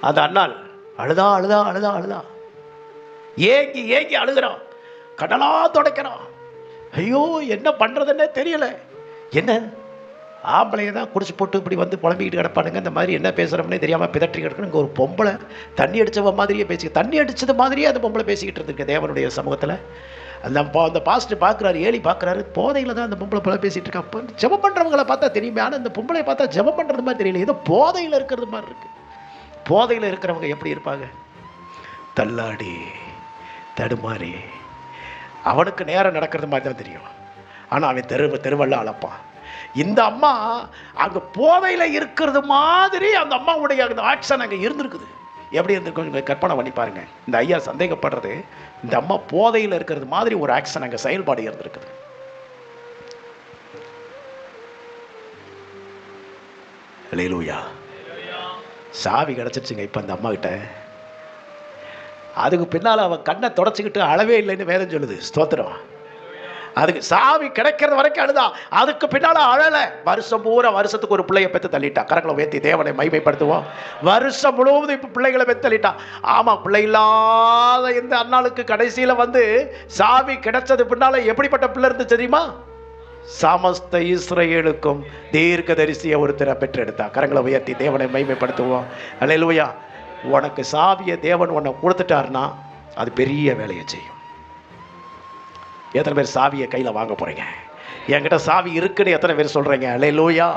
அந்த அண்ணாள் அழுதா அழுதா அழுதா அழுதா, ஏங்கி ஏங்கி அழுகிறான், கடலா துடைக்கிறான். ஐயோ என்ன பண்ணுறதுன்னே தெரியல. என்ன ஆம்பளையை தான் குடிச்சு போட்டு இப்படி வந்து புலம்பிக்கிட்டு கிடப்பானுங்க, இந்த மாதிரி என்ன பேசுகிறோம்னே தெரியாமல் பிதற்றி கிடக்கணும். இங்கே ஒரு பொம்பளை தண்ணி அடித்தவ மாதிரியே தண்ணி அடித்தது மாதிரியே அந்த பொம்பளை பேசிக்கிட்டு இருந்திருக்கு தேவனுடைய சமூகத்தில். அந்த பாஸ்டர் பார்க்குறாரு, ஏலி பார்க்குறாரு, போதையில் தான் அந்த பொம்பளை போல பேசிகிட்டு இருக்கா. அப்போ ஜெபம் பண்ணுறவங்கள பார்த்தா தெரியுமே, ஆனால் அந்த பொம்பளை பார்த்தா ஜெபம் பண்ணுறது மாதிரி தெரியல, ஏதோ போதையில் இருக்கிறது மாதிரி இருக்குது. போதையில் இருக்கிறவங்க எப்படி இருப்பாங்க? தள்ளாடி தடுமாறி, அவனுக்கு நேரம் நடக்கிறது மாதிரி தான் தெரியும், ஆனால் அவன் தெருவெல்லாம் அழப்பான். இந்த அம்மா அங்கே போதையில் இருக்கிறது மாதிரி அந்த அம்மாவுடைய அந்த ஆக்ஷன் அங்கே இருந்திருக்குது. எப்படி இருந்திருக்கும் கற்பனை பண்ணி பாருங்க. இந்த ஐயா சந்தேகப்படுறது இந்த அம்மா போதையில் இருக்கிறது மாதிரி ஒரு ஆக்ஷன் அங்கே செயல்பாடு இருந்திருக்குது. அல்லேலூயா. சாவி கிடச்சிருச்சுங்க இப்போ அந்த அம்மா கிட்ட. அதுக்கு பின்னால் அவன் கண்ணை தொடச்சிக்கிட்டு அளவே இல்லைன்னு வேதம் சொல்லுது. ஸ்தோத்திரம். அதுக்கு சாவி கிடைக்கிறது வரைக்கும் அழுதான், அதுக்கு பின்னால் அழலை. வருஷம் பூரா வருஷத்துக்கு ஒரு பிள்ளையை பெற்று தள்ளிட்டா. கரங்களை உயர்த்தி தேவனை மகிமைப்படுத்துவோம். வருஷம் முழுவதும் இப்போ பிள்ளைகளை பெற்று தள்ளிட்டா. ஆமாம், பிள்ளை இல்லாத இந்த அண்ணாளுக்கு கடைசியில் வந்து சாவி கிடைச்சது பின்னால் எப்படிப்பட்ட பிள்ளை இருந்து தெரியுமா? சமஸ்த இஸ்ரவேலுக்கும் தீர்க்கதரிசியை ஒருத்தரை பெற்றெடுத்தா. கரங்களை உயர்த்தி தேவனை மகிமைப்படுத்துவோம். அல்லேலூயா. உனக்கு சாவியை தேவன் உன்னை கொடுத்துட்டாருன்னா அது பெரிய வேலையை செய்யும். எத்தனை பேர் சாவியை கையில் வாங்க போகிறீங்க? என்கிட்ட சாவி இருக்குன்னு எத்தனை பேர் சொல்கிறீங்க? அல்லேலூயா.